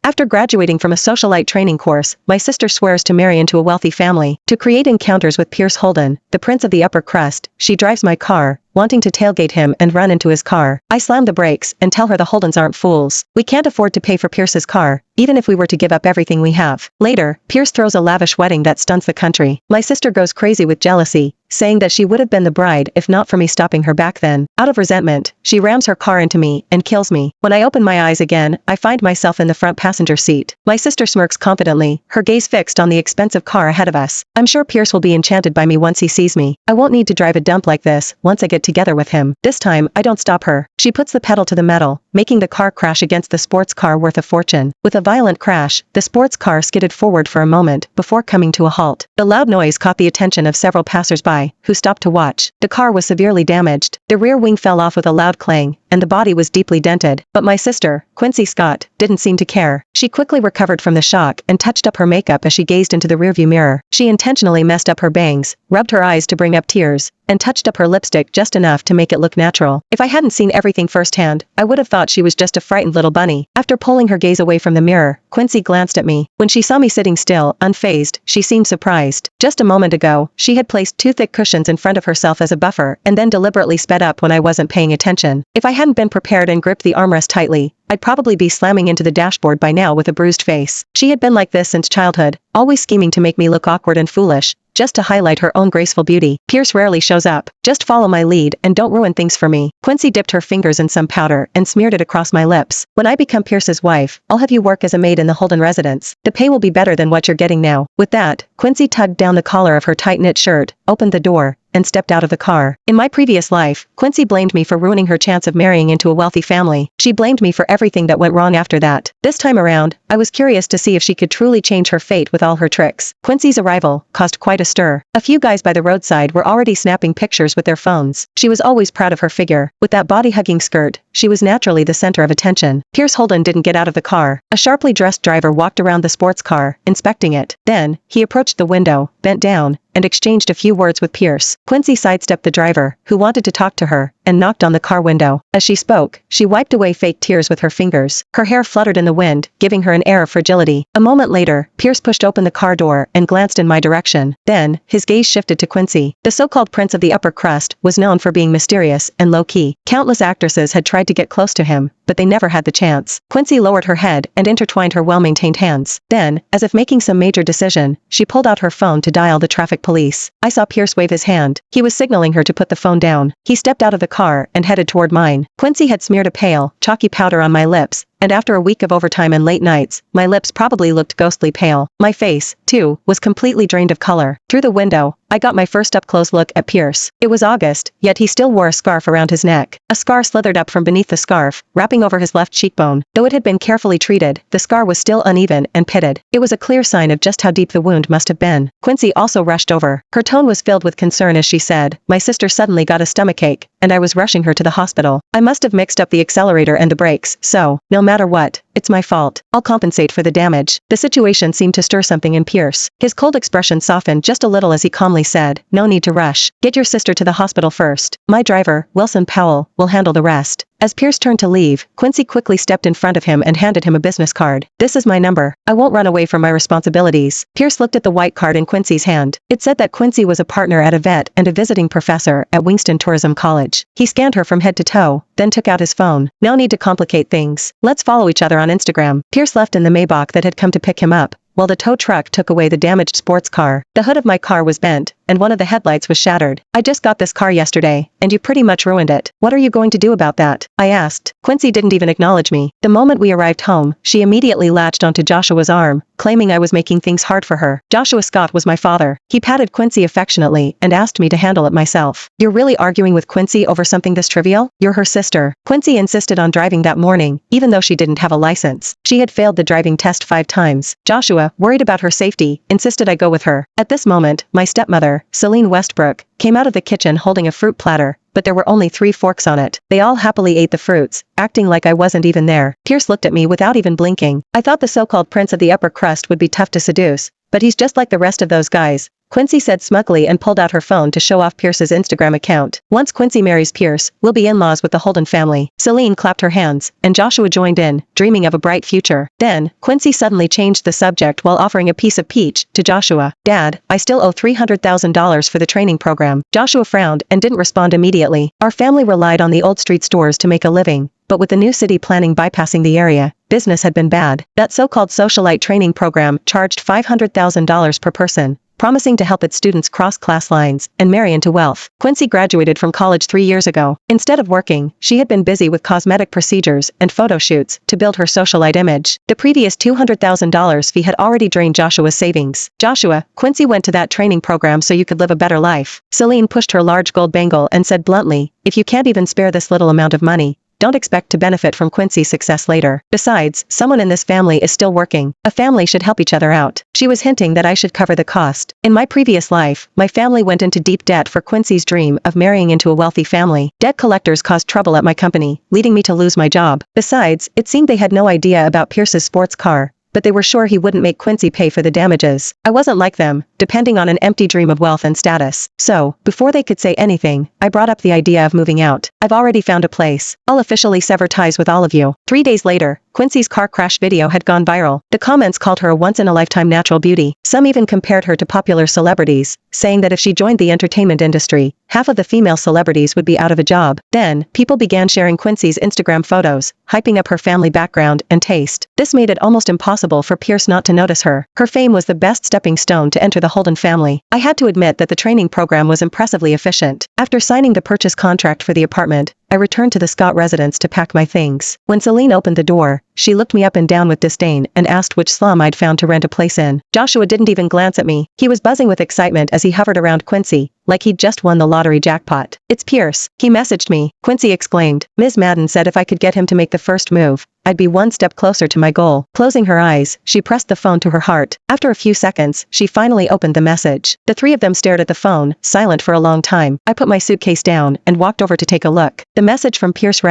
After graduating from a socialite training course, my sister swears to marry into a wealthy family. To create encounters with Pierce Holden, the prince of the upper crust, she drives my car, wanting to tailgate him and run into his car. I slam the brakes and tell her the Holdens aren't fools. We can't afford to pay for Pierce's car, even if we were to give up everything we have. Later, Pierce throws a lavish wedding that stuns the country. My sister goes crazy with jealousy, saying that she would have been the bride if not for me stopping her back then. Out of resentment, she rams her car into me and kills me. When I open my eyes again, I find myself in the front passenger seat. My sister smirks confidently, her gaze fixed on the expensive car ahead of us. I'm sure Pierce will be enchanted by me once he sees me. I won't need to drive a dump like this once I get together with him. This time, I don't stop her. She puts the pedal to the metal, making the car crash against the sports car worth a fortune. With a violent crash, the sports car skidded forward for a moment before coming to a halt. The loud noise caught the attention of several passers-by, who stopped to watch. The car was severely damaged. The rear wing fell off with a loud clang, and the body was deeply dented. But my sister, Quincy Scott, didn't seem to care. She quickly recovered from the shock and touched up her makeup as she gazed into the rearview mirror. She intentionally messed up her bangs, rubbed her eyes to bring up tears, and touched up her lipstick just enough to make it look natural. If I hadn't seen everything firsthand, I would have thought she was just a frightened little bunny. After pulling her gaze away from the mirror, Quincy glanced at me. When she saw me sitting still, unfazed, she seemed surprised. Just a moment ago, she had placed 2 thick cushions in front of herself as a buffer and then deliberately sped up when I wasn't paying attention. If I hadn't been prepared and gripped the armrest tightly, I'd probably be slamming into the dashboard by now with a bruised face. She had been like this since childhood, always scheming to make me look awkward and foolish, just to highlight her own graceful beauty. Pierce rarely shows up. Just follow my lead and don't ruin things for me. Quincy dipped her fingers in some powder and smeared it across my lips. When I become Pierce's wife, I'll have you work as a maid in the Holden residence. The pay will be better than what you're getting now. With that, Quincy tugged down the collar of her tight-knit shirt, opened the door, and stepped out of the car. In my previous life, Quincy blamed me for ruining her chance of marrying into a wealthy family. She blamed me for everything that went wrong after that. This time around, I was curious to see if she could truly change her fate with all her tricks. Quincy's arrival caused quite a stir. A few guys by the roadside were already snapping pictures with their phones. She was always proud of her figure. With that body-hugging skirt, she was naturally the center of attention. Pierce Holden didn't get out of the car. A sharply dressed driver walked around the sports car, inspecting it. Then, he approached the window, bent down, and exchanged a few words with Pierce. Quincy sidestepped the driver, who wanted to talk to her, and knocked on the car window. As she spoke, she wiped away fake tears with her fingers. Her hair fluttered in the wind, giving her an air of fragility. A moment later, Pierce pushed open the car door and glanced in my direction. Then, his gaze shifted to Quincy. The so-called prince of the upper crust was known for being mysterious and low-key. Countless actresses had tried to get close to him, but they never had the chance. Quincy lowered her head and intertwined her well-maintained hands. Then, as if making some major decision, she pulled out her phone to dial the traffic police. I saw Pierce wave his hand. He was signaling her to put the phone down. He stepped out of the car and headed toward mine. Quincy had smeared a pale, chalky powder on my lips, and after a week of overtime and late nights, my lips probably looked ghostly pale. My face, too, was completely drained of color. Through the window, I got my first up-close look at Pierce. It was August, yet he still wore a scarf around his neck. A scar slithered up from beneath the scarf, wrapping over his left cheekbone. Though it had been carefully treated, the scar was still uneven and pitted. It was a clear sign of just how deep the wound must have been. Quincy also rushed over. Her tone was filled with concern as she said, "My sister suddenly got a stomachache, and I was rushing her to the hospital. I must have mixed up the accelerator and the brakes, so, no matter what, it's my fault. I'll compensate for the damage." The situation seemed to stir something in Pierce. His cold expression softened just a little as he calmly said, "No need to rush. Get your sister to the hospital first. My driver, Wilson Powell, will handle the rest." As Pierce turned to leave, Quincy quickly stepped in front of him and handed him a business card. "This is my number. I won't run away from my responsibilities." Pierce looked at the white card in Quincy's hand. It said that Quincy was a partner at a vet and a visiting professor at Winston Tourism College. He scanned her from head to toe, then took out his phone. "No need to complicate things. Let's follow each other on Instagram." Pierce left in the Maybach that had come to pick him up, while the tow truck took away the damaged sports car. The hood of my car was bent, and one of the headlights was shattered. "I just got this car yesterday, and you pretty much ruined it. What are you going to do about that?" I asked. Quincy didn't even acknowledge me. The moment we arrived home, she immediately latched onto Joshua's arm, claiming I was making things hard for her. Joshua Scott was my father. He patted Quincy affectionately and asked me to handle it myself. "You're really arguing with Quincy over something this trivial? You're her sister." Quincy insisted on driving that morning, even though she didn't have a license. She had failed the driving test 5 times. Joshua, worried about her safety, insisted I go with her. At this moment, my stepmother, Celine Westbrook, came out of the kitchen holding a fruit platter, but there were only 3 forks on it. They all happily ate the fruits, acting like I wasn't even there. Pierce looked at me without even blinking. I thought the so-called prince of the upper crust would be tough to seduce, but he's just like the rest of those guys, Quincy said smugly and pulled out her phone to show off Pierce's Instagram account. Once Quincy marries Pierce, we'll be in-laws with the Holden family. Celine clapped her hands, and Joshua joined in, dreaming of a bright future. Then, Quincy suddenly changed the subject while offering a piece of peach to Joshua. Dad, I still owe $300,000 for the training program. Joshua frowned and didn't respond immediately. Our family relied on the old street stores to make a living, but with the new city planning bypassing the area, business had been bad. That so-called socialite training program charged $500,000 per person, promising to help its students cross class lines and marry into wealth. Quincy graduated from college 3 years ago. Instead of working, she had been busy with cosmetic procedures and photo shoots to build her socialite image. The previous $200,000 fee had already drained Joshua's savings. Joshua, Quincy went to that training program so you could live a better life. Celine pushed her large gold bangle and said bluntly, if you can't even spare this little amount of money, don't expect to benefit from Quincy's success later. Besides, someone in this family is still working. A family should help each other out. She was hinting that I should cover the cost. In my previous life, my family went into deep debt for Quincy's dream of marrying into a wealthy family. Debt collectors caused trouble at my company, leading me to lose my job. Besides, it seemed they had no idea about Pierce's sports car, but they were sure he wouldn't make Quincy pay for the damages. I wasn't like them, depending on an empty dream of wealth and status. So, before they could say anything, I brought up the idea of moving out. I've already found a place. I'll officially sever ties with all of you. 3 days later, Quincy's car crash video had gone viral. The comments called her a once-in-a-lifetime natural beauty. Some even compared her to popular celebrities, saying that if she joined the entertainment industry, half of the female celebrities would be out of a job. Then, people began sharing Quincy's Instagram photos, hyping up her family background and taste. This made it almost impossible for Pierce not to notice her. Her fame was the best stepping stone to enter the Holden family. I had to admit that the training program was impressively efficient. After signing the purchase contract for the apartment, I returned to the Scott residence to pack my things. When Celine opened the door, she looked me up and down with disdain and asked which slum I'd found to rent a place in. Joshua didn't even glance at me. He was buzzing with excitement as he hovered around Quincy, like he'd just won the lottery jackpot. It's Pierce. He messaged me, Quincy exclaimed. Ms. Madden said if I could get him to make the first move, I'd be one step closer to my goal. Closing her eyes, she pressed the phone to her heart. After a few seconds, she finally opened the message. The three of them stared at the phone, silent for a long time. I put my suitcase down and walked over to take a look. The message from Pierce read,